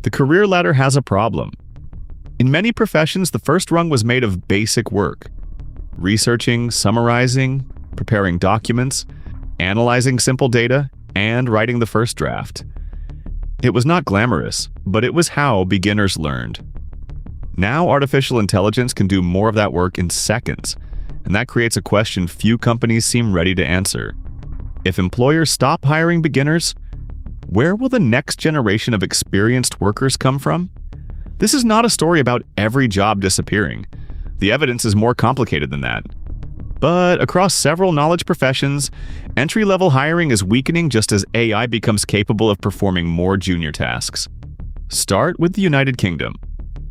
The career ladder has a problem. In many professions, the first rung was made of basic work: researching, summarizing, preparing documents, analyzing simple data, and writing the first draft. It was not glamorous, but it was how beginners learned. Now, artificial intelligence can do more of that work in seconds, and that creates a question few companies seem ready to answer. If employers stop hiring beginners, where will the next generation of experienced workers come from? This is not a story about every job disappearing. The evidence is more complicated than that. But across several knowledge professions, entry-level hiring is weakening just as AI becomes capable of performing more junior tasks. Start with the United Kingdom.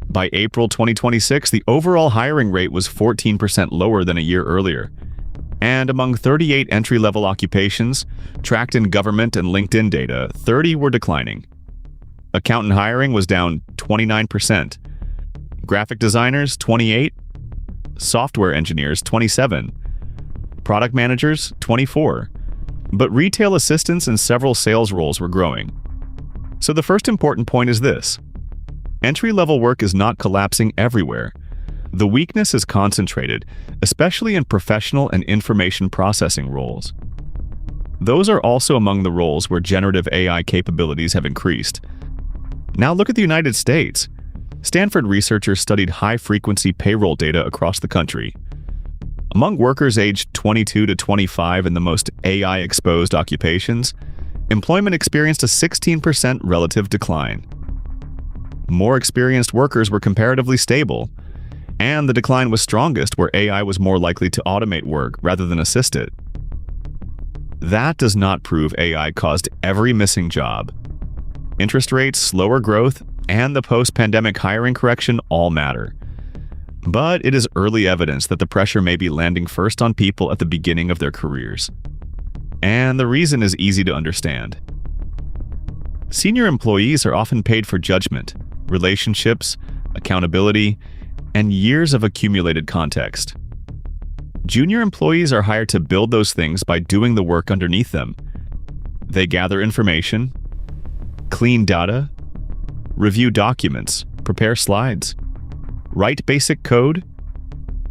By April 2026, the overall hiring rate was 14% lower than a year earlier. And among 38 entry-level occupations, tracked in government and LinkedIn data, 30 were declining. Accountant hiring was down 29%. Graphic designers, 28. Software engineers, 27. Product managers, 24. But retail assistants and several sales roles were growing. So the first important point is this: entry-level work is not collapsing everywhere. The weakness is concentrated, especially in professional and information processing roles. Those are also among the roles where generative AI capabilities have increased. Now look at the United States. Stanford researchers studied high-frequency payroll data across the country. Among workers aged 22 to 25 in the most AI-exposed occupations, employment experienced a 16% relative decline. More experienced workers were comparatively stable, and the decline was strongest where AI was more likely to automate work rather than assist it. That does not prove AI caused every missing job. Interest rates, slower growth, and the post-pandemic hiring correction all matter. But it is early evidence that the pressure may be landing first on people at the beginning of their careers. And the reason is easy to understand. Senior employees are often paid for judgment, relationships, accountability, and years of accumulated context. Junior employees are hired to build those things by doing the work underneath them. They gather information, clean data, review documents, prepare slides, write basic code,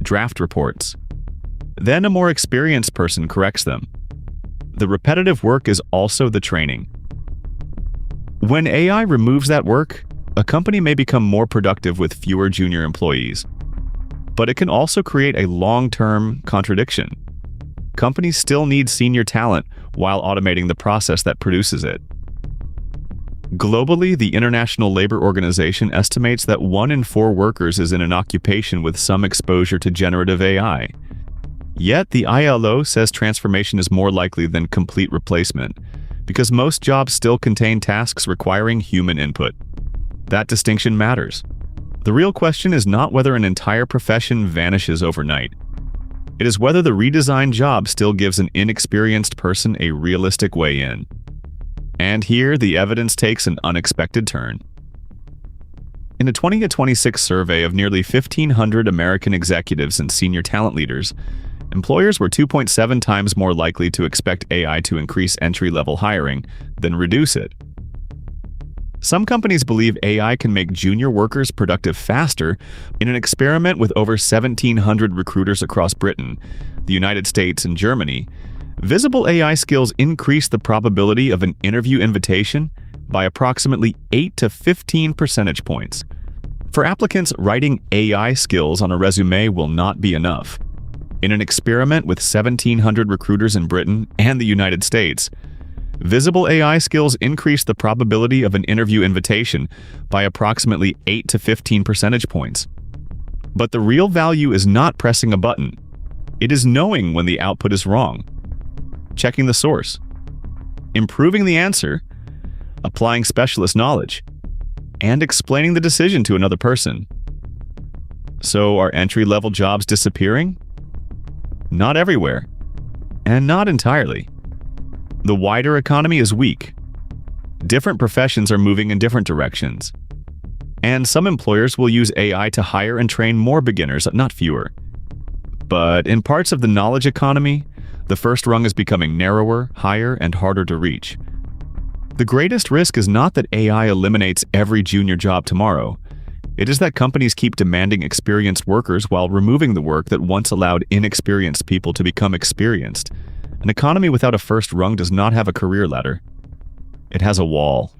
draft reports. Then a more experienced person corrects them. The repetitive work is also the training. When AI removes that work, a company may become more productive with fewer junior employees. But it can also create a long-term contradiction. Companies still need senior talent while automating the process that produces it. Globally, the International Labor Organization estimates that 1 in 4 workers is in an occupation with some exposure to generative AI. Yet, the ILO says transformation is more likely than complete replacement, because most jobs still contain tasks requiring human input. That distinction matters. The real question is not whether an entire profession vanishes overnight. It is whether the redesigned job still gives an inexperienced person a realistic way in. And here, the evidence takes an unexpected turn. In a 2026 survey of nearly 1,500 American executives and senior talent leaders, employers were 2.7 times more likely to expect AI to increase entry-level hiring than reduce it. Some companies believe AI can make junior workers productive faster. In an experiment with over 1,700 recruiters across Britain, the United States, and Germany, visible AI skills increase the probability of an interview invitation by approximately 8 to 15 percentage points. For applicants, writing AI skills on a resume will not be enough. In an experiment with 1,700 recruiters in Britain and the United States, visible AI skills increase the probability of an interview invitation by approximately 8 to 15 percentage points. But the real value is not pressing a button. It is knowing when the output is wrong, checking the source, improving the answer, applying specialist knowledge, and explaining the decision to another person. So are entry-level jobs disappearing? Not everywhere, and not entirely. The wider economy is weak. Different professions are moving in different directions. And some employers will use AI to hire and train more beginners, not fewer. But in parts of the knowledge economy, the first rung is becoming narrower, higher, and harder to reach. The greatest risk is not that AI eliminates every junior job tomorrow. It is that companies keep demanding experienced workers while removing the work that once allowed inexperienced people to become experienced. An economy without a first rung does not have a career ladder. It has a wall.